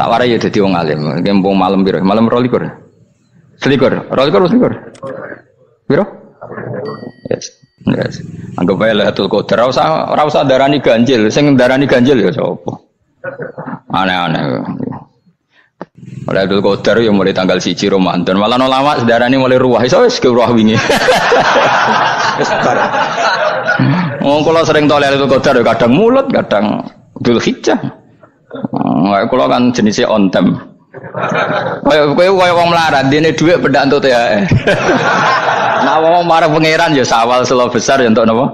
Tak warai ya dadi wong alim. Kempung malam piro? Malam 22. Selikur. 22. Piro? Yes. Yes. Anggap bae Lailatul Qadar ora usah darani ganjil, sing darani ganjil ya sapa. Aneh-aneh. Lailatul Qadar ya mulai tanggal 1 Ramadan. Malah ulama sedarani mulai ruwah, iso wis ke ruwah wingi. Wis bar. Wong kula sering to Lailatul Qadar ya kadang mulut, kadang Dzulhijjah. Kula kan jenisnya on time. Kaya wong melarat, dene dhuwit pendak entuk THR. Nah wong marang pangeran ya sawal selo besar ya entuk napa?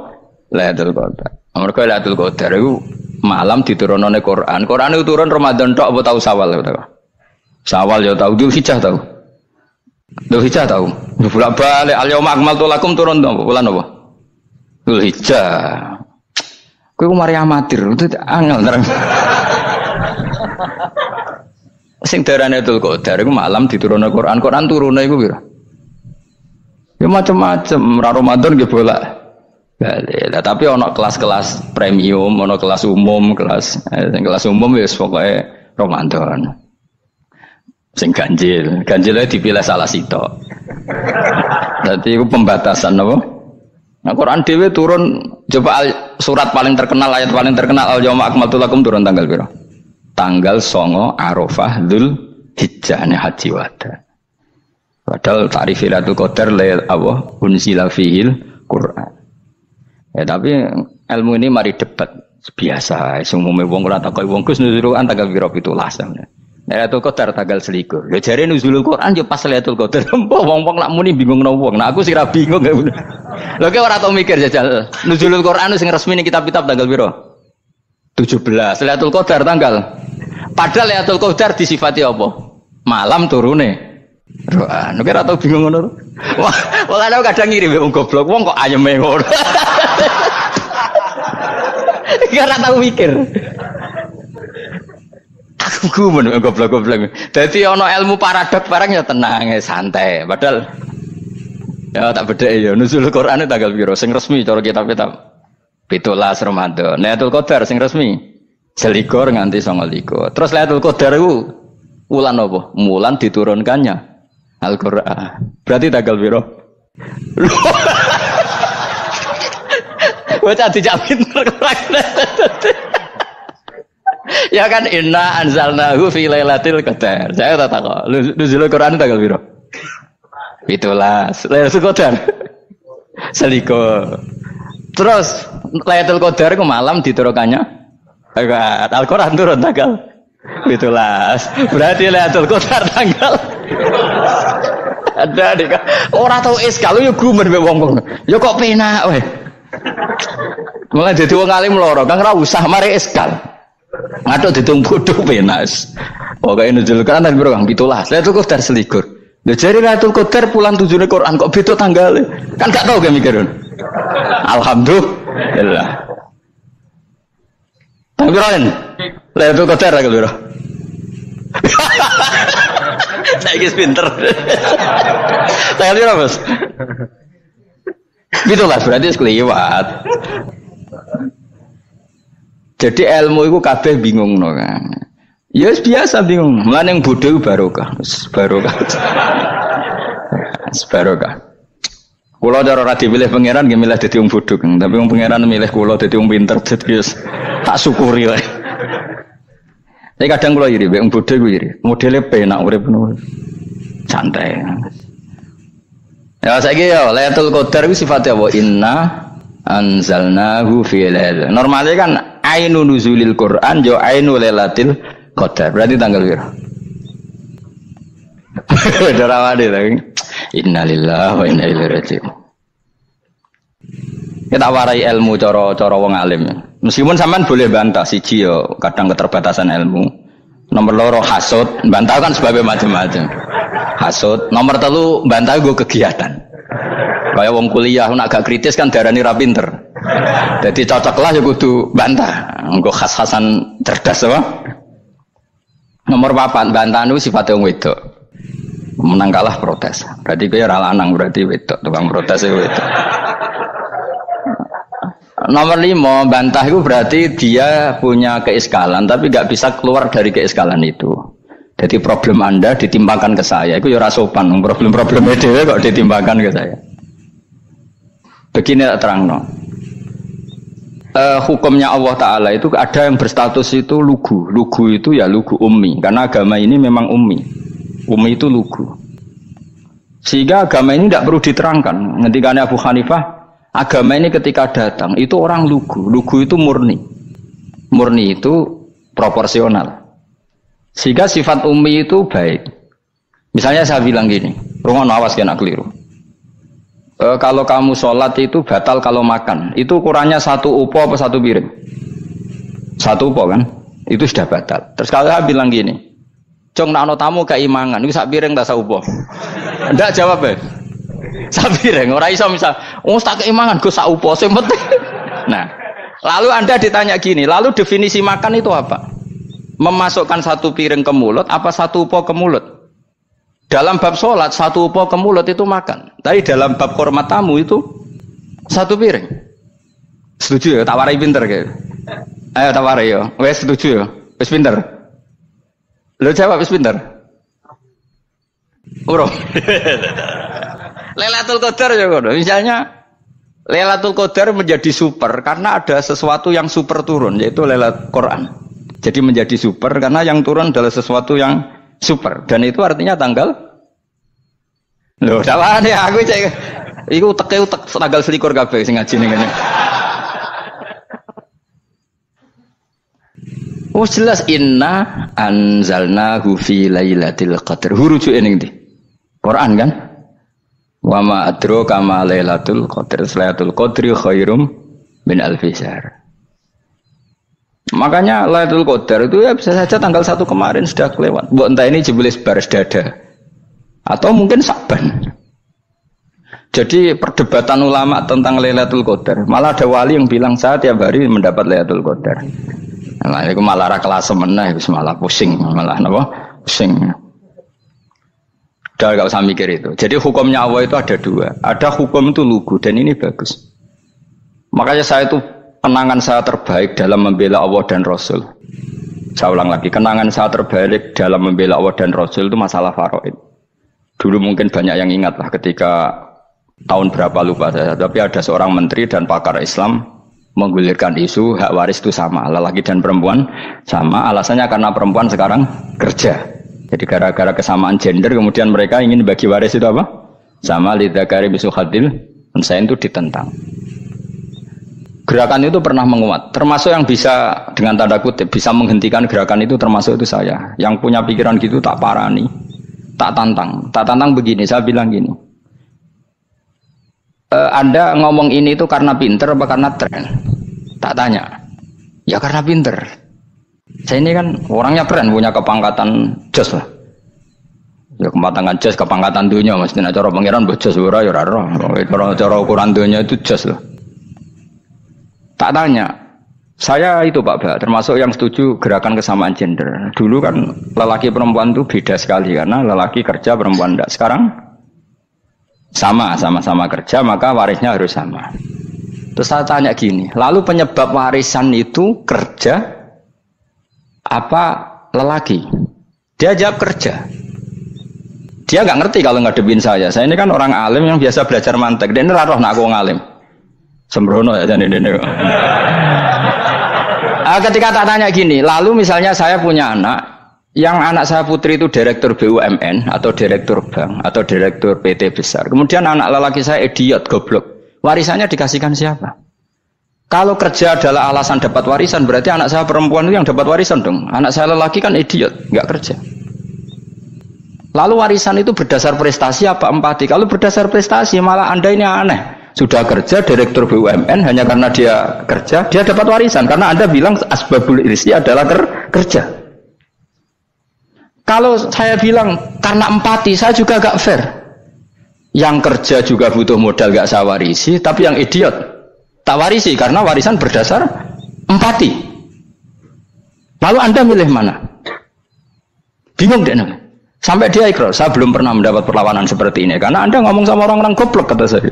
Lailatul Qadar. Mergo Lailatul Qadar iku malam diturunane Quran. Quran itu turun Ramadan tok apa tau Sawal ya tau. Sawal ya tau, Dzulhijjah tau. Dzulhijjah tau. Bolak-balik al-yauma akmaltu lakum turun to bulan apa? Dzulhijjah. Kowe mari amatir, itu angel terang. Sing darane Lailatul Qadar iku malam diturunne Quran. Quran turune iku piro? Ya macam-macam, Ramadan nggih bolak. Lah tapi ana kelas-kelas premium, ana kelas umum, kelas umum wis pokoke Ramadan. Sing ganjil dipilih salah sitok. Dadi iku pembatasan napa? Nah, Quran dhewe turun coba surat paling terkenal, ayat paling terkenal al-yauma akmaltu lakum turun tanggal piro? Tanggal 9 Arafah Dzulhijjah haji wada. Padahal ta'rif Lailatul Qadar Allah unzila fihil Quran. Ya tapi ilmu ini mari debat biasa. Umumnya wong ora takoki wong Gus nuzul Quran tanggal piro 17. Lailatul Qadar tanggal 21. Ya jare nuzulul Quran yo pas Lailatul Qadar. Wong-wong lak muni bingung nang wong. Nah aku sih ra bingung. Lho kowe ora tau mikir jajal. Nuzulul Quran sing resmi ning kitab-kitab tanggal piro? 17. Lailatul Qadar tanggal. Padahal Lailatul Qadar disifati apa? Malam turune. Roan, kira tau bingung ngono. Wah, ana kadang ngirim wong goblok, wong kok ayeme ngono. Kira tau mikir. Aku men goblok-goblok. Dadi ana ilmu paradok barang ya tenang, santai. Padahal ya tak bedhek ya nuzul Qur'ane tanggal piro sing resmi cara kitab-kitab. 17 Ramadan. Lailatul Qadar sing resmi 21 nganti 29. Terus Lailatul Qadar iku wulan apa? Wulan diturunkannya Al-Qur'an. Berarti tanggal piro? Bocah dijak pinter ya kan inna anzalnahu fi lailatul qadar. Saya tak takok. Nuzul Qur'an tanggal piro? 17. Lailatul Qadar. Seliko. Terus Lailatul Qadar ku malam diturunkannya Al-Qur'an turun tanggal 17. Berarti Lailatul Qadar tanggal ada dik. Ora tau iskal yo gumen mbek wong-wong. Ya kok penak wae. Mulai dadi wong alim loro, Kang ora usah mari iskal. Ngatuk ditung bodho penak. Pokoke nuzul Quran tanggal piro Kang? 17. Lailatul Qadar selikur. Lha jare Lailatul Qadar pulang tujune Quran kok beda tanggale. Kan gak tau ge mikir. Alhamdulillah. Tanggalan. Lailatul Qadar tanggal piro? Saiki pinter. Tanggal piro, Bos? Itulah berarti sekliwat. Jadi ilmu itu kabeh bingung no kan. Ya biasa bingung. Mulane yang bodoh barokah. Barokah. Barokah. Kula cara ora dipilih pangeran nggih milih dadi wong bodoh, tapi wong pangeran milih kula dadi wong pinter dadi tak syukuri wae. Tapi kadang kula iri, wong bodoh ku iri. Modele penak urip ngono. Santai. Ya saiki ya Lailatul Qadar ku sifatnya apa? Inna anzalnahu fi lailatul. Normalnya kan ainu nuzulil Quran jo ainu Lailatul Qadar. Berarti tanggal piro? Darawade lagi. Innalillahi wa inna ilaihi raji'un. Kita warai ilmu cara wong alim. Meskipun sampean boleh bantah siji ya kadang keterbatasan ilmu. Nomor loro hasud, bantah kan sebabnya macam-macam. Hasud, nomor 3 bantah gue kegiatan. Kayak wong kuliah nak agak kritis kan darani ra pinter. Jadi cocoklah ya kudu bantah. Engko khas-khasan cerdas apa? Nomor 4 bantah niku sifate wong wedok. Menang kalah protes. Berarti kowe ora lanang berarti wedok, tukang protes wedok. Nomor 5 bantah itu berarti dia punya keiskalan tapi nggak bisa keluar dari keiskalan itu. Jadi problem Anda ditimbangkan ke saya, itu ya ora sopan. Problem-problemnya dhewe kok ditimbangkan ke saya. Begini tak terangno. Hukumnya Allah Ta'ala itu ada yang berstatus itu lugu. Lugu itu ya lugu ummi. Karena agama ini memang ummi. Ummi itu lugu. Sehingga agama ini tidak perlu diterangkan. Ngendikane Abu Hanifah, agama ini ketika datang itu orang lugu. Lugu itu murni. Murni itu proporsional. Sehingga sifat ummi itu baik. Misalnya saya bilang gini, rungono awas kena keliru. Kalau kamu sholat itu batal kalau makan. Itu ukurannya 1 upo apa 1 piring? 1 upo kan? Itu sudah batal. Terus kalau saya bilang gini, Jong nak ono tamu keimangan, itu 1 piring tak 1 upo. Ndak jawab ya. 1 piring, ora iso misal, tak keimangan go 1 upo sing penting. Nah, lalu Anda ditanya gini, lalu definisi makan itu apa? Memasukkan 1 piring ke mulut apa 1 upo ke mulut? Dalam bab sholat 1 upo ke mulut itu makan. Tapi dalam bab hormat tamu itu 1 piring. Setuju ya? Tak warai pinter kayak. Ayo tak warai ya. Wes setuju ya? Wes pinter. Lo jawab wes pinter. Urung. Lailatul Qadar ya kono. Misalnya Lailatul Qadar menjadi super karena ada sesuatu yang super turun, yaitu Lailatul Quran. Jadi menjadi super karena yang turun adalah sesuatu yang super, dan itu artinya tanggal. Loh, salah nih aku cek. Iku utek tanggal 21 kabeh sing ngaji ning ngene. Oh jelas inna anzalnahu fi lailatul qadar. Hurujuk ning ndi? Quran kan? Wa ma adraka ma lailatul qadar. Lailatul qadri khairum min alfi syahr. Makanya Lailatul Qadar itu ya bisa saja tanggal 1 kemarin sudah kelewat. Mbok entah ini jebelis baris dada atau mungkin Saban. Jadi perdebatan ulama tentang Lailatul Qadar, malah ada wali yang bilang saya tiap hari mendapat Lailatul Qadar. Nah, itu malah ra kelas meneh, malah pusing, malah napa? Pusing. Udah enggak usah mikir itu. Jadi hukumnya Allah itu ada 2. Ada hukum itu lugu dan ini bagus. Makanya saya itu kenangan saya terbaik dalam membela Allah dan Rasul. Saya ulang lagi, kenangan saya terbaik dalam membela Allah dan Rasul itu masalah faraid. Dulu mungkin banyak yang ingat lah ketika tahun berapa lupa saya, tapi ada seorang menteri dan pakar Islam menggulirkan isu hak waris itu sama, lelaki dan perempuan sama, alasannya karena perempuan sekarang kerja. Jadi gara-gara kesamaan gender kemudian mereka ingin bagi waris itu apa? Sama lidzakari mislu hadzil unsayain itu ditentang. Gerakan itu pernah menguat, termasuk yang bisa dengan tanda kutip bisa menghentikan gerakan itu termasuk itu saya. Yang punya pikiran gitu tak parani, tak tantang begini. Saya bilang gini, Anda ngomong ini itu karena pinter apa karena tren? Tak tanya, ya karena pinter. Saya ini kan orangnya keren, punya kepangkatan jos lah. Ya kepangkatan jos, kepangkatan dunia, mesti cara pangeran bojos ora ya ora. Cara ukuran dunia itu jos lah. Tak tanya, saya itu Pak Ba, termasuk yang setuju gerakan kesamaan gender. Dulu kan lelaki perempuan itu beda sekali karena lelaki kerja perempuan tidak. Sekarang sama-sama kerja maka warisnya harus sama. Terus saya tanya gini, lalu penyebab warisan itu kerja apa lelaki? Dia jawab kerja. Dia nggak ngerti kalau ngadepin saya. Saya ini kan orang alim yang biasa belajar mantek. Dan ini roh nak aku ngalim. Sembrono ya jadi ini. Ketika tak tanya gini, lalu misalnya saya punya anak, yang anak saya putri itu direktur BUMN atau direktur bank atau direktur PT besar. Kemudian anak lelaki saya idiot, goblok. Warisannya dikasihkan siapa? Kalau kerja adalah alasan dapat warisan, berarti anak saya perempuan itu yang dapat warisan dong. Anak saya lelaki kan idiot, nggak kerja. Lalu warisan itu berdasar prestasi apa empati? Kalau berdasar prestasi malah Anda ini aneh. Sudah kerja direktur BUMN hanya karena dia kerja, dia dapat warisan karena Anda bilang asbabul irsi adalah kerja. Kalau saya bilang karena empati, saya juga gak fair. Yang kerja juga butuh modal gak saya warisi, tapi yang idiot tak warisi karena warisan berdasar empati. Lalu Anda milih mana? Bingung deh namanya. Sampai dia ikrar, saya belum pernah mendapat perlawanan seperti ini karena Anda ngomong sama orang-orang goblok, kata saya.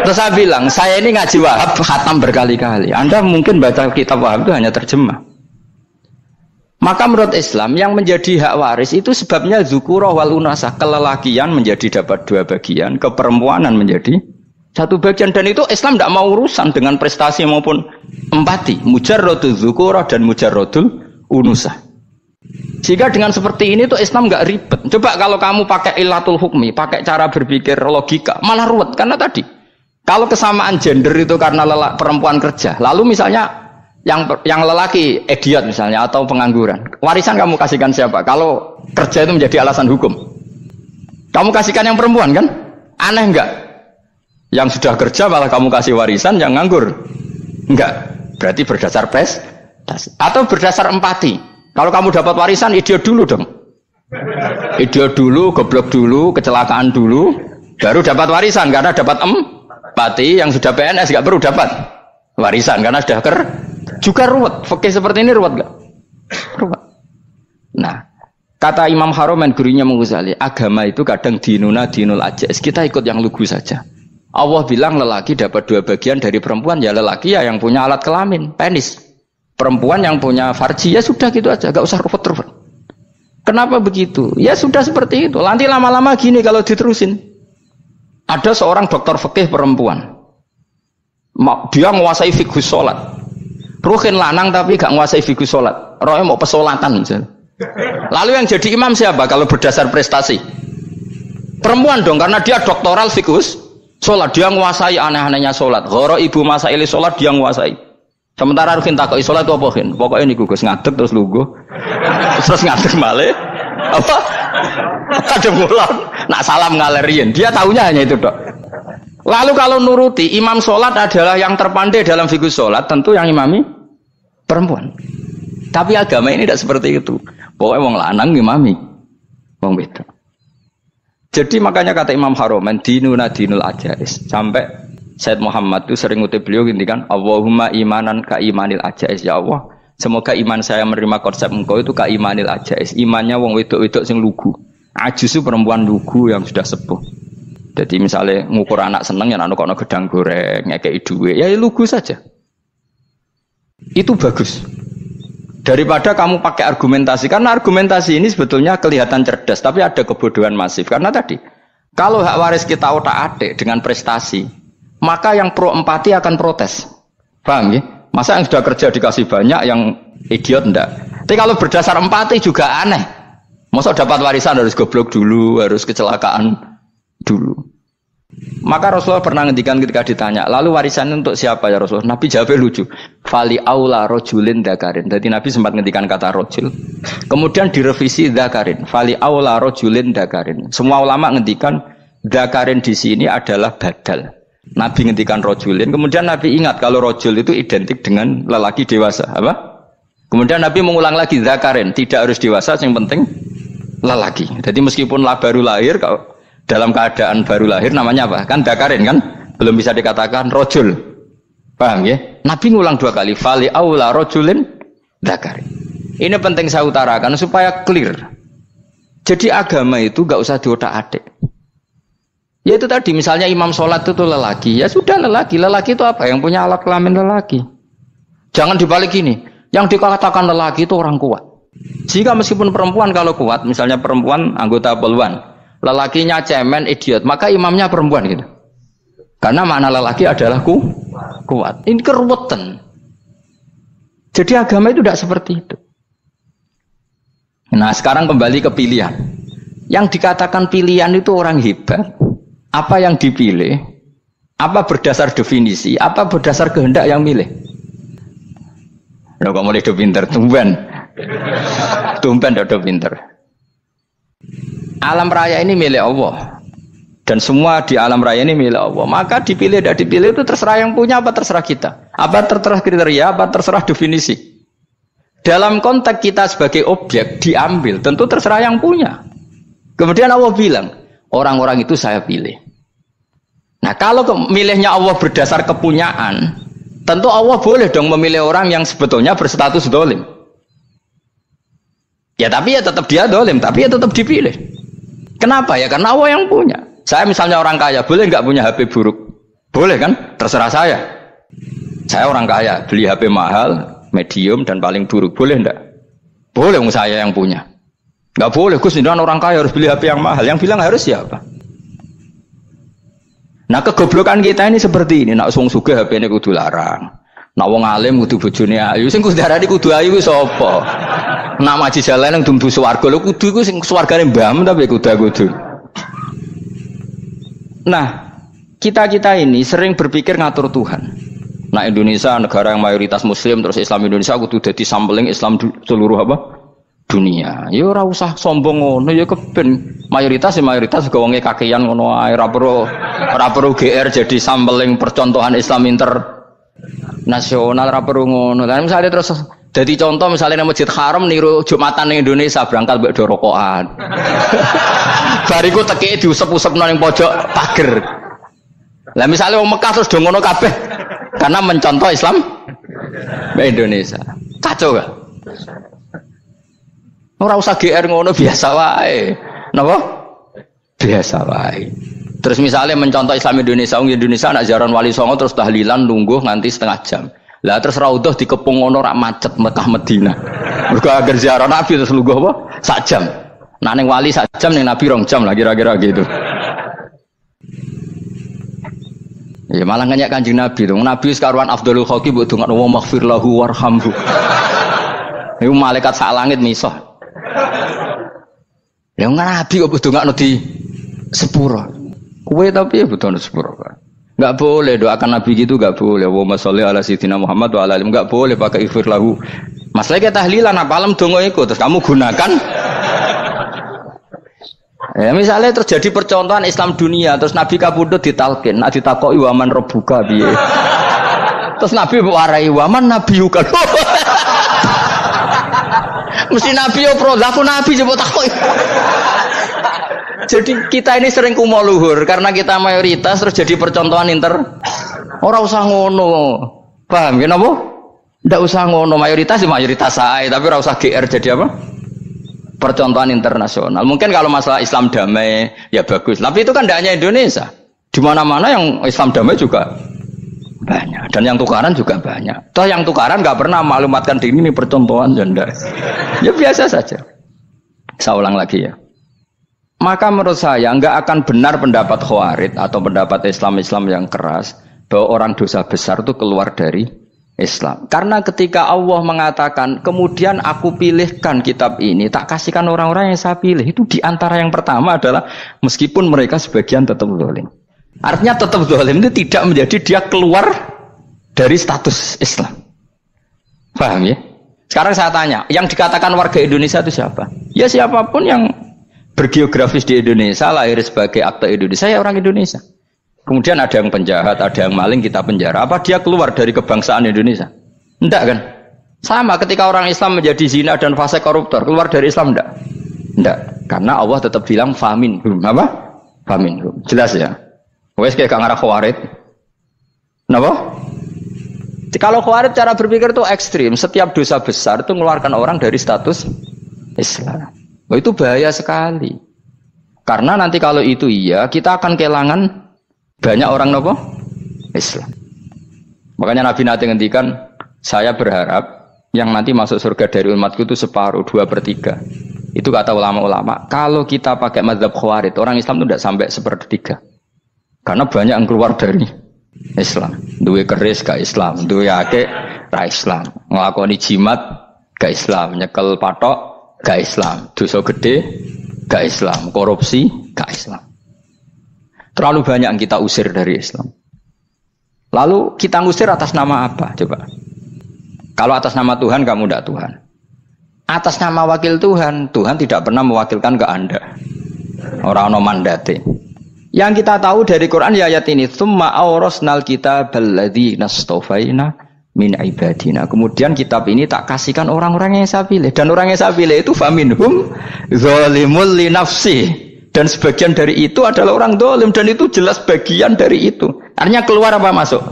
Terus saya bilang, saya ini ngaji Wahab khatam berkali-kali. Anda mungkin baca kitab Wahab itu hanya terjemah. Maka menurut Islam yang menjadi hak waris itu sebabnya dzukura wal unasa, kelelakian menjadi dapat 2 bagian, keperempuanan menjadi 1 bagian, dan itu Islam tidak mau urusan dengan prestasi maupun empati, mujarradul dzukura dan mujarradul unusa. Jika dengan seperti ini tuh Islam nggak ribet. Coba kalau kamu pakai ilatul hukmi, pakai cara berpikir logika, malah ruwet karena tadi kalau kesamaan gender itu karena perempuan kerja, lalu misalnya yang lelaki idiot misalnya atau pengangguran, warisan kamu kasihkan siapa? Kalau kerja itu menjadi alasan hukum, kamu kasihkan yang perempuan kan? Aneh enggak? Yang sudah kerja malah kamu kasih warisan, yang nganggur enggak? Berarti berdasar prestasi atau berdasar empati. Kalau kamu dapat warisan, idiot dulu dong, idiot dulu, goblok dulu, kecelakaan dulu, baru dapat warisan karena dapat empati. Yang sudah PNS enggak perlu dapat warisan karena sudah juga ruwet. Fikih seperti ini ruwet gak? Ruwet. Nah, kata Imam Haromen gurunya Ghazali, agama itu kadang dinuna dinul ajais. Kita ikut yang lugu saja. Allah bilang lelaki dapat 2 bagian dari perempuan, ya lelaki ya yang punya alat kelamin, penis. Perempuan yang punya farji, ya sudah gitu aja, gak usah ruwet-ruwet. Kenapa begitu? Ya sudah seperti itu. Nanti lama-lama gini kalau diterusin. Ada seorang dokter fikih perempuan. Dia menguasai fikih sholat. Ruhin lanang tapi gak nguasai fikih sholat. Rohnya mau pesolatan misalnya. Lalu yang jadi imam siapa kalau berdasar prestasi? Perempuan dong, karena dia doktoral fikih sholat. Dia nguasai aneh-anehnya sholat. Goro ibu masaili sholat dia nguasai. Sementara Ruhin takoi sholat itu apa Ruhin? Pokoknya ini gugus ngadeg terus lugu. Terus ngadeg balik. Apa? Ada bulan. Nak salam ngalerin. Dia tahunya hanya itu dok. Lalu kalau nuruti imam sholat adalah yang terpandai dalam fikih sholat, tentu yang imami perempuan. Tapi agama ini tidak seperti itu. Pokoknya wong lanang imami wong beda. Jadi makanya kata Imam Haromen dinuna dinul ajais. Sampai Said Muhammad itu sering ngutip beliau gini kan, Allahumma imanan ka imanil ajais. Ya Allah, semoga iman saya menerima konsep engkau itu ka imanil ajais. Imannya wong wedok-wedok sing lugu. Ajus itu perempuan lugu yang sudah sepuh. Jadi misalnya ngukur anak seneng ya anak kono gedang goreng, ngekei duwe, ya lugu saja. Itu bagus. Daripada kamu pakai argumentasi, karena argumentasi ini sebetulnya kelihatan cerdas, tapi ada kebodohan masif. Karena tadi, kalau hak waris kita otak-atik dengan prestasi, maka yang pro empati akan protes. Paham ya? Masa yang sudah kerja dikasih banyak, yang idiot enggak? Tapi kalau berdasar empati juga aneh. Masa dapat warisan harus goblok dulu, harus kecelakaan dulu. Maka Rasulullah pernah ngendikan ketika ditanya, lalu warisan untuk siapa ya Rasulullah? Nabi jawabnya lucu, fali aula rojulin dakarin. Jadi Nabi sempat ngendikan kata rojul, kemudian direvisi dakarin, fali aula rojulin dakarin. Semua ulama ngendikan dakarin di sini adalah badal. Nabi ngendikan rojulin, kemudian Nabi ingat kalau rojul itu identik dengan lelaki dewasa, apa? Kemudian Nabi mengulang lagi dakarin, tidak harus dewasa, yang penting lelaki. Jadi meskipun baru lahir, kalau dalam keadaan baru lahir namanya apa? Kan dakarin kan? Belum bisa dikatakan rojul. Paham ya? Nabi ngulang 2 kali. Fali aula rojulin dakarin. Ini penting saya utarakan supaya clear. Jadi agama itu gak usah diotak-atik. Ya itu tadi misalnya imam sholat itu lelaki. Ya sudah lelaki. Lelaki itu apa? Yang punya alat kelamin lelaki. Jangan dibalik ini. Yang dikatakan lelaki itu orang kuat. Jika meskipun perempuan kalau kuat, misalnya perempuan anggota poluan, lelakinya cemen, idiot, maka imamnya perempuan gitu. Karena makna lelaki adalah kuat. Ini keruwetan. Jadi agama itu tidak seperti itu. Nah sekarang kembali ke pilihan. Yang dikatakan pilihan itu orang hebat. Apa yang dipilih? Apa berdasar definisi? Apa berdasar kehendak yang milih? Loh kok mulai do pinter, tumben. Tumben do pinter. Alam raya ini milik Allah. Dan semua di alam raya ini milik Allah. Maka dipilih tidak dipilih itu terserah yang punya apa terserah kita. Apa terserah kriteria, apa terserah definisi. Dalam konteks kita sebagai objek diambil, tentu terserah yang punya. Kemudian Allah bilang, orang-orang itu saya pilih. Nah kalau milihnya Allah berdasar kepunyaan, tentu Allah boleh dong memilih orang yang sebetulnya berstatus dolim. Ya tapi ya tetap dia dolim, tapi ya tetap dipilih. Kenapa ya? Karena Allah yang punya. Saya misalnya orang kaya, boleh nggak punya HP buruk? Boleh kan? Terserah saya. Saya orang kaya, beli HP mahal, medium dan paling buruk, boleh enggak? Boleh saya yang punya. Nggak boleh, Gus, dengan orang kaya harus beli HP yang mahal. Yang bilang harus siapa? Nah, kegoblokan kita ini seperti ini. Nak wong sugih HP-ne kudu larang. Nak wong alim kudu bojone ayu. Sing kudu darani kudu ayu kuwi sapa? Nak maji jalan nang dumbu swarga lho kudu iku sing swargane mbam tapi kudu. Nah, kita ini sering berpikir ngatur Tuhan. Nah, Indonesia negara yang mayoritas muslim terus Islam Indonesia kudu dadi sampling Islam seluruh apa? Dunia. Ya ora usah sombong ngono ya keben mayoritas juga wonge kakean ngono ae ora perlu GR jadi sampling percontohan Islam internasional ora perlu ngono. Lah misalnya terus jadi contoh misalnya Masjid Haram niru Jumatan ning Indonesia berangkat mbek do rokokan. Bariku teki diusep-usep nang pojok pager. Lah misalnya wong Mekah terus do ngono kabeh karena mencontoh Islam mbek Indonesia. Kacau gak? Ora usah GR ngono biasa wae. Napa? Biasa wae. Terus misalnya mencontoh Islam Indonesia, Indonesia nak ziarah Wali Songo terus tahlilan nunggu nganti setengah jam. Lah terus raudhah dikepung ngono rak macet Mekah Madinah. Mergo agar ziarah Nabi terus lungguh apa? Sak jam. Nak ning wali sak jam ning Nabi 2 jam lah kira-kira gitu. Ya malah nganyak Kanjeng Nabi tuh. Nabi sekaruan Afdhalul Khalqi mbok dongakno wa maghfir lahu warhamhu. Iku malaikat sak langit misah. Ya Nabi kok ndongakno di sepuro. Kowe tapi ya butuh sepuro kan. Enggak boleh doakan Nabi gitu, enggak boleh. Wa sholli ala sayyidina Muhammad wa ala alihi, enggak boleh pakai ighfir lahu. Masalah kita tahlilan apa alam donga iku terus kamu gunakan. Ya misalnya terjadi percontohan Islam dunia terus Nabi kapundhut ditalkin, nak ditakoki waman rabbuka piye. Terus Nabi warai waman nabiyuka. Mesti Nabi yo pro, aku Nabi coba takut. Jadi kita ini sering kumo luhur karena kita mayoritas terus jadi percontohan Ora usah ngono. Paham ya napa? Ndak usah ngono, mayoritas saya, tapi ora usah GR jadi apa? Percontohan internasional. Mungkin kalau masalah Islam damai ya bagus, tapi itu kan tidak hanya Indonesia. Di mana-mana yang Islam damai juga banyak dan yang tukaran juga banyak. Toh yang tukaran nggak pernah maklumatkan diri ini percontohan janda. Ya biasa saja. Saya ulang lagi ya. Maka menurut saya nggak akan benar pendapat Khawarij atau pendapat Islam yang keras bahwa orang dosa besar itu keluar dari Islam. Karena ketika Allah mengatakan kemudian aku pilihkan kitab ini tak kasihkan orang-orang yang saya pilih, itu diantara yang pertama adalah meskipun mereka sebagian tetap zalim. Artinya tetap zalim itu tidak menjadi dia keluar dari status Islam. Paham ya? Sekarang saya tanya, yang dikatakan warga Indonesia itu siapa? Ya siapapun yang bergeografis di Indonesia, lahir sebagai akte Indonesia, ya orang Indonesia. Kemudian ada yang penjahat, ada yang maling, kita penjara. Apa dia keluar dari kebangsaan Indonesia? Enggak kan? Sama ketika orang Islam menjadi zina dan fase koruptor, keluar dari Islam enggak? Enggak. Karena Allah tetap bilang faminhum. Apa? Faminhum. Jelas ya? Wes kayak ngarah Khawarij. Kenapa? Kalau Khawarij cara berpikir itu ekstrim. Setiap dosa besar itu mengeluarkan orang dari status Islam. Oh, itu bahaya sekali. Karena nanti kalau itu iya, kita akan kehilangan banyak orang nopo Islam. Makanya Nabi nanti ngendikan, saya berharap yang nanti masuk surga dari umatku itu separuh, 2/3. Itu kata ulama-ulama. Kalau kita pakai mazhab Khawarij, orang Islam itu tidak sampai 1/3. Karena banyak yang keluar dari Islam. Duwe keris gak Islam, duwe akeh ra Islam, nglakoni jimat gak Islam, nyekel patok gak Islam, dosa gede gak Islam, korupsi gak Islam. Terlalu banyak yang kita usir dari Islam. Lalu kita ngusir atas nama apa? Coba. Kalau atas nama Tuhan kamu tidak Tuhan. Atas nama wakil Tuhan, Tuhan tidak pernah mewakilkan ke Anda. Orang-orang mandate. Yang kita tahu dari Quran ya ayat ini, tsumma awrasnal kitabal ladzina astafaina min ibadina. Kemudian kitab ini tak kasihkan orang-orang yang saya pilih, dan orang yang saya pilih itu faminhum zalimul li nafsi, dan sebagian dari itu adalah orang zalim, dan itu jelas bagian dari itu. Artinya keluar apa masuk?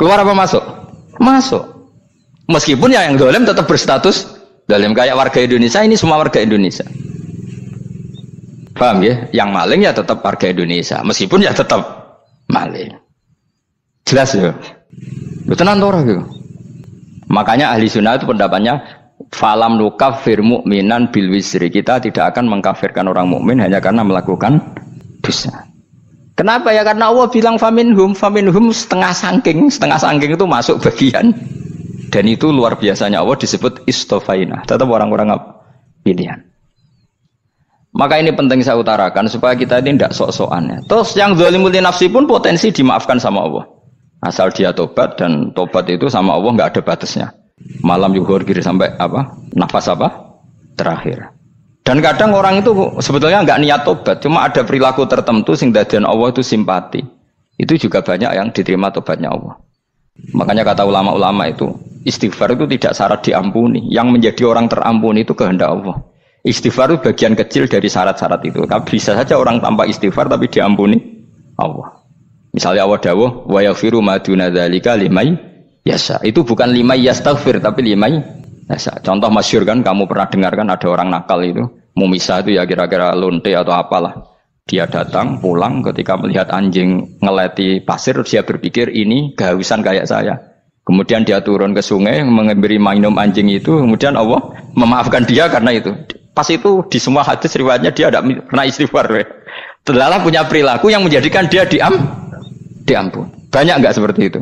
Keluar apa masuk? Masuk. Meskipun ya yang zalim tetap berstatus zalim, kayak warga Indonesia, ini semua warga Indonesia. Paham ya? Yang maling ya tetap warga Indonesia, meskipun ya tetap maling. Jelas ya? Betul nanti orang gitu. Makanya ahli sunnah itu pendapatnya Falam nukafir mu'minan bil wisri. Kita tidak akan mengkafirkan orang mukmin hanya karena melakukan dosa. Kenapa ya? Karena Allah bilang faminhum setengah sangking itu masuk bagian. Dan itu luar biasanya Allah disebut istofaina. Tetap orang-orang pilihan. Maka ini penting saya utarakan supaya kita ini tidak sok-sokan ya. Terus yang zalimul nafsi pun potensi dimaafkan sama Allah. Asal dia tobat, dan tobat itu sama Allah nggak ada batasnya. Malam yuhur kiri sampai apa? Nafas apa? Terakhir. Dan kadang orang itu sebetulnya nggak niat tobat, cuma ada perilaku tertentu sehingga dadian Allah itu simpati. Itu juga banyak yang diterima tobatnya Allah. Makanya kata ulama-ulama itu, istighfar itu tidak syarat diampuni. Yang menjadi orang terampuni itu kehendak Allah. Istighfar itu bagian kecil dari syarat-syarat itu. Tapi bisa saja orang tanpa istighfar tapi diampuni Allah. Misalnya Allah dawuh, wa yaghfiru ma duna dzalika liman yasha. Itu bukan limai yastaghfir tapi limai yasha. Contoh masyhur kan, kamu pernah dengar kan, ada orang nakal itu mau misah itu ya kira-kira lonte atau apalah. Dia datang pulang ketika melihat anjing ngeleti pasir, dia berpikir ini kehausan kayak saya. Kemudian dia turun ke sungai memberi minum anjing itu, kemudian Allah memaafkan dia karena itu. Pas itu di semua hadis riwayatnya dia tidak pernah istighfar. Terlalu punya perilaku yang menjadikan dia diampun. Banyak enggak seperti itu?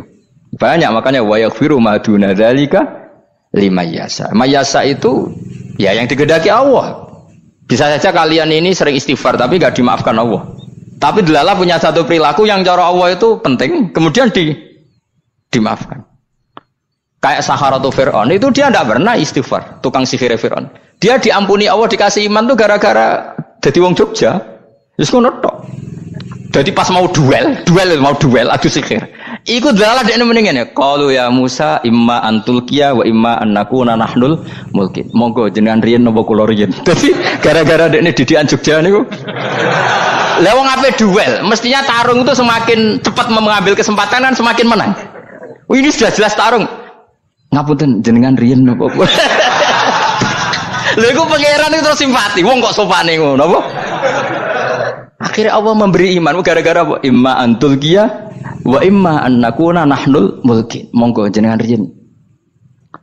Banyak, makanya wa yaghfiru ma duna dzalika liman yasha. Mayasa itu ya yang digedaki Allah. Bisa saja kalian ini sering istighfar tapi enggak dimaafkan Allah. Tapi delala punya satu perilaku yang cara Allah itu penting, kemudian dimaafkan. Kayak Saharatu Fir'aun itu dia tidak pernah istighfar, tukang sihir Fir'aun. Dia diampuni Allah, dikasih iman tuh gara-gara jadi wong Jogja. Wis ngono tok. Jadi pas mau duel adu sihir. Iku dalah dekne mendingan ya. Qalu ya Musa imma antulqiya wa imma annakuna nahnul mulkin. Monggo jenengan riyen napa kula riyen. Dadi gara-gara dekne didikan Jogja niku. Lah wong ape duel, mestinya tarung itu semakin cepat mengambil kesempatan kan semakin menang. Ini sudah jelas tarung. Ngapunten jenengan riyen napa kula. Lha iku pangeran itu terus simpati. Wong kok sopane ngono apa? Akhirnya Allah memberi iman gara-gara apa? Imma antulqiya wa imma annakuna nahnul mulkin. Monggo jenengan riyen.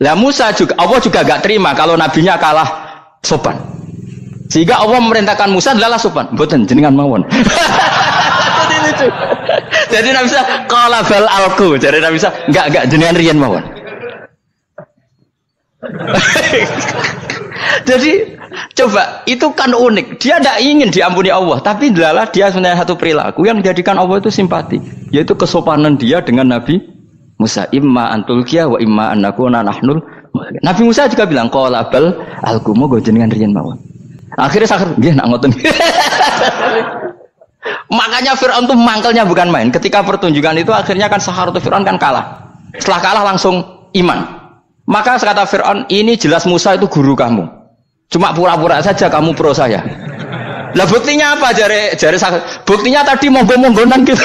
Lah Musa juga, Allah juga gak terima kalau nabinya kalah sopan. Sehingga Allah memerintahkan Musa adalah sopan. Mboten jenengan mawon. Jadi lucu. Jadi Nabi Musa qala bal alqu. Jadi Nabi Musa enggak jenengan riyen mawon. Jadi coba, itu kan unik. Dia tidak ingin diampuni Allah, tapi adalah dia sebenarnya satu perilaku yang menjadikan Allah itu simpati, yaitu kesopanan dia dengan Nabi Musa. Imma antulqiya wa imma annakuna nahnul. Nabi Musa juga bilang qala bal alqumu go jenengan riyen mawon. Akhirnya sakit, nggih nak ngoten. Makanya Fir'aun itu mangkelnya bukan main. Ketika pertunjukan itu akhirnya kan Saharatu Fir'aun kan kalah. Setelah kalah langsung iman. Maka kata Fir'aun, ini jelas Musa itu guru kamu. Cuma pura-pura saja kamu pro saya. Lah buktinya apa? Jare buktinya tadi monggo-monggonan gitu.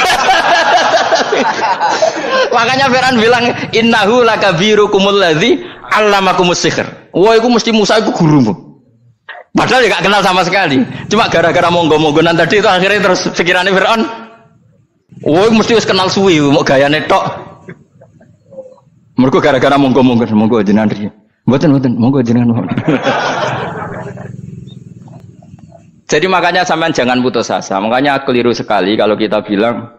Makanya Fir'aun bilang innahu lakabirukumul ladzi 'allamakumus sihr. Wah, itu mesti Musa itu gurumu. Padahal dia gak kenal sama sekali. Cuma gara-gara monggo-monggonan tadi itu akhirnya terus pikirannya Fir'aun. Wah, mesti wis kenal suwi, mau gayane tok. Mergo gara-gara monggo-monggo jenengan riyen. Mboten monggo jenengan. Jadi makanya sampean jangan putus asa. Makanya keliru sekali kalau kita bilang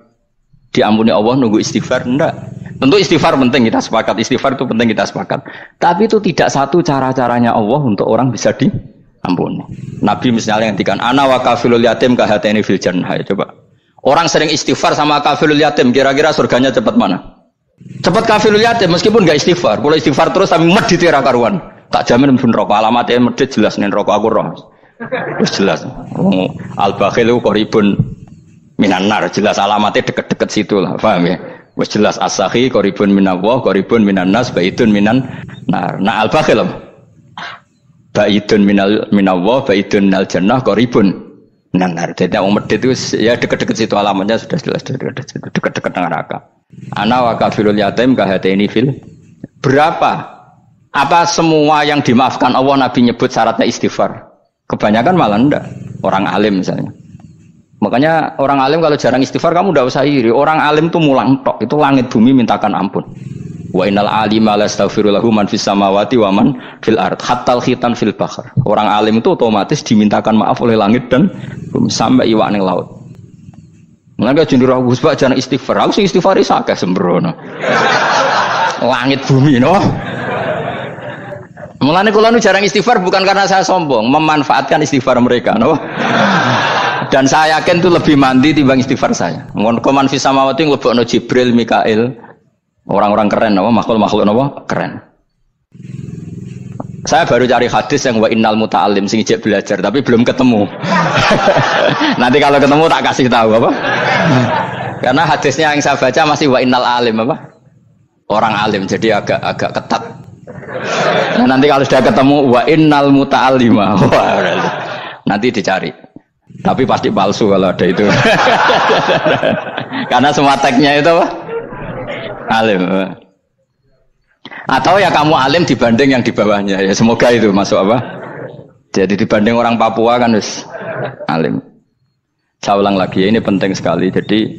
diampuni Allah nunggu istighfar. Enggak. Tentu istighfar penting, kita sepakat. Istighfar itu penting, kita sepakat. Tapi itu tidak satu cara-caranya Allah untuk orang bisa diampuni. Nabi misalnya ngendikan ana wa kafilul yatim kahateni fil jannah. Coba. Orang sering istighfar sama kafilul yatim, kira-kira surganya cepat mana? Cepat kafilul yatim meskipun enggak istighfar. Kalau istighfar terus tapi medhit ra karuan. Tak jamin mlebu neraka. Alamatnya medhit jelas ning neraka aku roh. Wis jelas. Al-bakhil qaribun minan nar, jelas alamatnya deket-deket situ lah, paham ya? Wis jelas as-sakhi qaribun minallah, qaribun minan nas, baidun minan nar. Nah al-bakhil baidun minallah, baidun minal jannah, qaribun minan nar. Jadi wong medhit itu ya deket-deket situ alamatnya sudah jelas deket-deket neraka. Ana wa kafilul yatim kahateni fil. Berapa? Apa semua yang dimaafkan Allah Nabi nyebut syaratnya istighfar? Kebanyakan malah enggak. Orang alim misalnya. Makanya orang alim kalau jarang istighfar kamu enggak usah iri. Orang alim tuh mulang tok. Itu langit bumi mintakan ampun. Wa innal alima la yastaghfiru lahu man fis samawati wa man fil ard hatta al khitan fil bahr. Orang alim itu otomatis dimintakan maaf oleh langit dan bumi sampai iwak ning laut. Mulane jeneng Gus Pak jangan istighfar. Aku sing istighfar iki akeh sembrono. Langit bumi no. Mulane kula nu jarang istighfar bukan karena saya sombong, memanfaatkan istighfar mereka no. Dan saya yakin itu lebih mandi timbang istighfar saya. Koman fis samawati nglebokno Jibril, Mikail. Orang-orang keren apa makhluk-makhluk apa keren. Saya baru cari hadis yang wa innal muta'allim sing ijek belajar tapi belum ketemu. Nanti kalau ketemu tak kasih tahu apa? Karena hadisnya yang saya baca masih wa innal alim apa? Orang alim jadi agak ketat. Nah, nanti kalau sudah ketemu wa innal muta'allima. Nanti dicari. Tapi pasti palsu kalau ada itu. Karena semua teksnya itu apa? Alim. Atau ya kamu alim dibanding yang di bawahnya. Ya semoga itu masuk apa? Jadi dibanding orang Papua kan harus alim. Saya ulang lagi, ini penting sekali. Jadi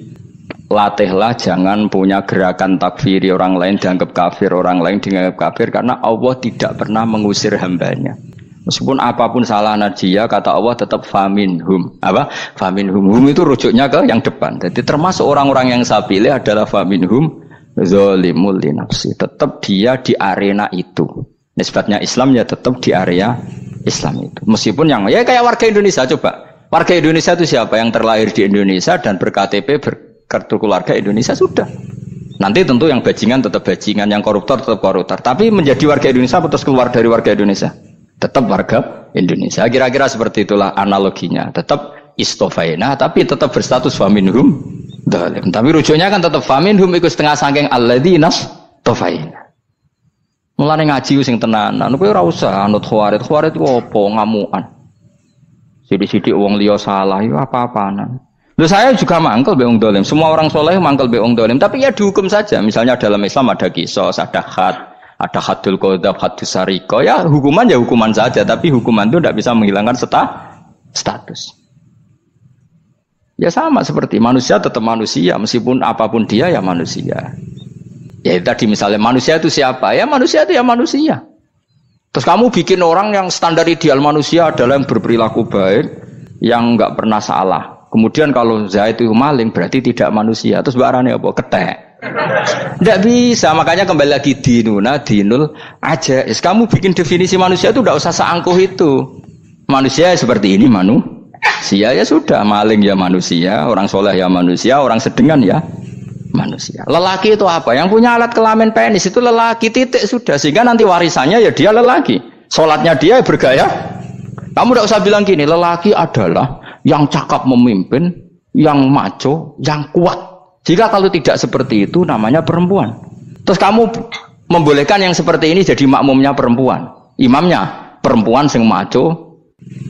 latihlah jangan punya gerakan takfiri orang lain dianggap kafir, orang lain dianggap kafir karena Allah tidak pernah mengusir hambanya. Meskipun apapun salah najiyah kata Allah tetap faminhum. Apa? Faminhum. Hum itu rujuknya ke yang depan. Jadi termasuk orang-orang yang saya pilih adalah faminhum zalimul li nafsi. Tetap dia di arena itu. Nisbatnya Islam ya tetap di area Islam itu. Meskipun yang ya kayak warga Indonesia coba. Warga Indonesia itu siapa yang terlahir di Indonesia dan berKTP berkartu keluarga Indonesia sudah. Nanti tentu yang bajingan tetap bajingan, yang koruptor tetap koruptor. Tapi menjadi warga Indonesia terus keluar dari warga Indonesia. Tetap warga Indonesia. Kira-kira seperti itulah analoginya. Tetap istofaina, tapi tetap berstatus faminhum dalim. Tapi rujuknya kan tetap faminhum ikut setengah sangking alladzina tofaina. Mulane ngaji sing tenanan. Kowe ora usah anut khawarit. Khawarit ku apa ngamukan. Sidik-sidik wong liya salah itu apa-apaan. Loh saya juga mangkel be wong dolim. Semua orang soleh mangkel be wong dolim. Tapi ya dihukum saja. Misalnya dalam Islam ada qisas, ada had. Ada hadul qadzaf, hadus sariko, ya hukuman saja, tapi hukuman itu tidak bisa menghilangkan status. Ya sama seperti manusia tetap manusia, meskipun apapun dia ya manusia. Ya tadi misalnya manusia itu siapa? Ya manusia itu ya manusia. Terus kamu bikin orang yang standar ideal manusia adalah yang berperilaku baik, yang nggak pernah salah. Kemudian kalau Zaid itu maling berarti tidak manusia. Terus barangnya apa? Ketek. Tidak bisa, makanya kembali lagi dinul aja. Kamu bikin definisi manusia itu tidak usah seangkuh itu. Manusia seperti ini manusia ya sudah, maling ya manusia, orang soleh ya manusia, orang sedengan ya manusia. Lelaki itu apa? Yang punya alat kelamin penis itu lelaki titik sudah. Sehingga nanti warisannya ya dia lelaki. Sholatnya dia bergaya. Kamu tidak usah bilang gini, lelaki adalah yang cakap memimpin, yang maco, yang kuat. Jika kalau tidak seperti itu namanya perempuan. Terus kamu membolehkan yang seperti ini jadi makmumnya perempuan, imamnya perempuan sing maco.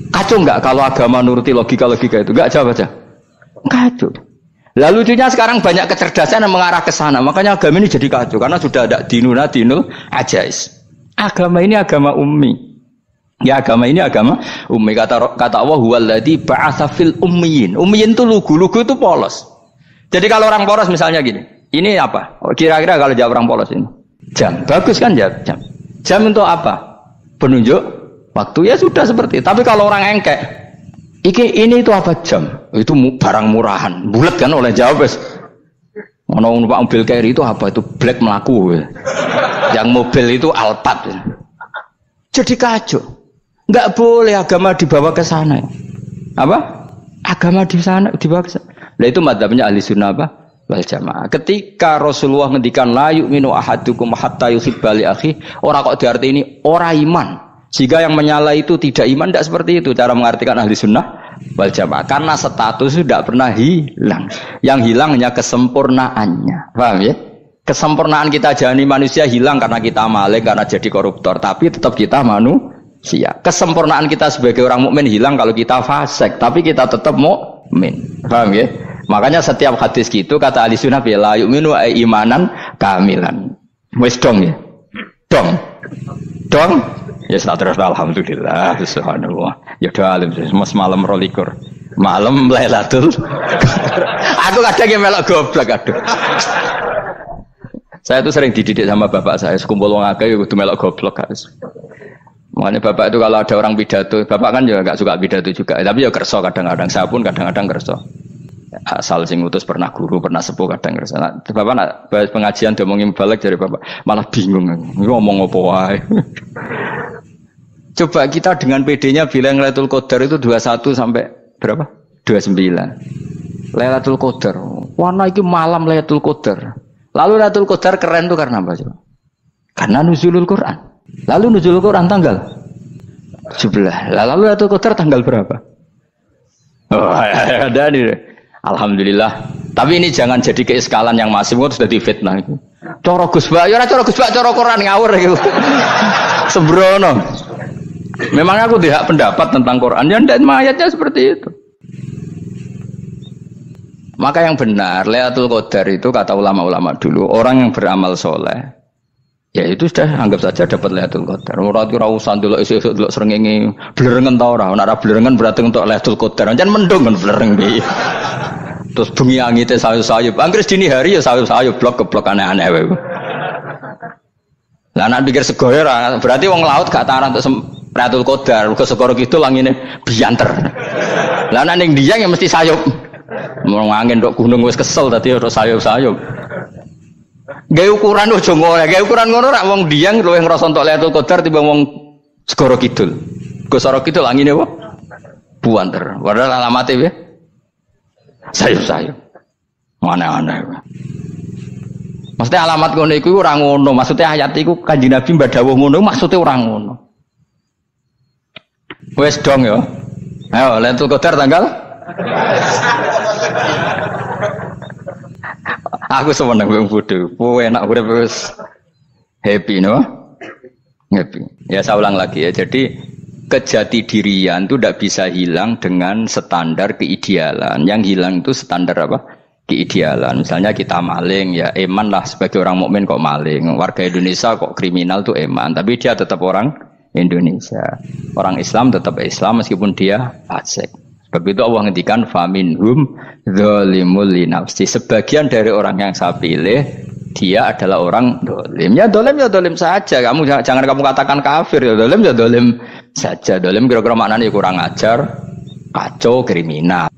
Kacau enggak kalau agama nuruti logika-logika itu? Enggak jawab aja. Kacau. Lalu lucunya sekarang banyak kecerdasan yang mengarah ke sana. Makanya agama ini jadi kacau karena sudah ada dinul ajais. Agama ini agama ummi. Ya agama ini agama ummi. Kata Allah huwallazi ba'atsa fil ummiyin. Ummiyin itu lugu itu polos. Jadi kalau orang polos misalnya gini, ini apa? Kira-kira kalau jawab orang polos ini, jam. Bagus kan jam? Jam untuk apa? Penunjuk waktu ya sudah seperti itu. Tapi kalau orang engkek, ini itu apa jam? Itu barang murahan, bulat kan oleh jawab. Mau numpak mobil carry itu apa? Itu black melaku. Yang mobil itu Alphard. Jadi kacau. Nggak boleh agama dibawa ke sana. Apa? Agama di sana dibawa ke sana. Nah itu madzhabnya ahli sunnah apa? Wal jamaah. Ketika Rasulullah ngendikan la yu'minu ahadukum hatta yuhibba li akhi, ora kok diarti ini ora iman. Jika yang menyala itu tidak iman, tidak seperti itu cara mengartikan ahli sunnah wal jamaah. Karena status itu tidak pernah hilang. Yang hilang hanya kesempurnaannya. Paham ya? Kesempurnaan kita jadi manusia hilang karena kita maling, karena jadi koruptor. Tapi tetap kita manusia. Kesempurnaan kita sebagai orang mukmin hilang kalau kita fasik. Tapi kita tetap mukmin. Paham ya? Makanya setiap hadis gitu kata ahli sunnah la yu'minu imanan kamilan. Wis dong ya. Dong. Ya terus alhamdulillah subhanallah. Ya doa alim semalam 22. Malam Lailatul. Aku kadang melok goblok aduh. Saya itu sering dididik sama bapak saya, sekumpul wong akeh kudu melok goblok harus. Makanya bapak itu kalau ada orang pidato, bapak kan juga nggak suka pidato juga, tapi ya kerso kadang-kadang, saya pun kadang-kadang kerso. Asal sing utus pernah guru, pernah sepuh kadang kerso. Nah, bapak nak bahas pengajian diomongin balik dari bapak, malah bingung, ngomong apa wae. Coba kita dengan PD-nya bilang Lailatul Qadar itu 21 sampai berapa? 29. Lailatul Qadar. Warna itu malam Lailatul Qadar. Lalu Lailatul Qadar keren tuh karena apa coba? Karena nuzulul Quran. Lalu nuzulul Quran tanggal 17. Lalu Lailatul Qadar tanggal berapa? Oh, ada nih. Alhamdulillah. Tapi ini jangan jadi keiskalan yang masif, itu sudah difitnah itu. Coro Gus Bak, ya ora coro Gus Bak, coro Quran ngawur gitu. Sembrono. Memang aku tidak pendapat tentang Quran, ya ndak ayatnya seperti itu. Maka yang benar, Lailatul Qadar itu kata ulama-ulama dulu, orang yang beramal soleh, ya itu sudah anggap saja dapat Lailatul Qadar. Ora usah ndelok esuk-esuk ndelok srengenge blerengen ta ora. Nek ora blerengen berarti untuk Lailatul Qadar. Jan mendung kan blereng piye. Terus bengi angite sayup-sayup. Anggere dini hari ya sayup-sayup blok-blok aneh-aneh wae. Lah nek pikir segoyo ora, berarti wong laut gak taran untuk Lailatul Qadar, ke segoro kidul angine bianter. Lah nek ning Dieng ya mesti sayup. Mau angin tok gunung wis kesel tadi ora sayup-sayup. Gawe ukuran ojo ngono, gawe ukuran ngono rak wong Dieng luwih ngrasa entuk Lailatul Qadar timbang wong segoro kidul. Go segoro kidul angine apa? Buanter. Padahal alamate piye? Sayup-sayup. Aneh-aneh. Maksudnya alamat ngono iku ora ngono, maksudnya ayat iku Kanjeng Nabi mbadhawuh ngono, maksudnya ora ngono. Wes dong ya. Ayo Lailatul Qadar tanggal. Aku seneng wong bodho. Kowe enak urip wis happy no? Happy. Ya saya ulang lagi ya. Jadi kejati dirian itu tidak bisa hilang dengan standar keidealan. Yang hilang itu standar apa? Keidealan. Misalnya kita maling ya eman lah sebagai orang mukmin kok maling. Warga Indonesia kok kriminal tuh eman, tapi dia tetap orang Indonesia. Orang Islam tetap Islam meskipun dia fasik. Sebab itu Allah ngendikan faminhum zalimul linafsi. Sebagian dari orang yang saya pilih dia adalah orang dolim. Ya dolim saja. Kamu jangan kamu katakan kafir ya dolim saja. Dolim kira-kira maknanya kurang ajar, kacau, kriminal.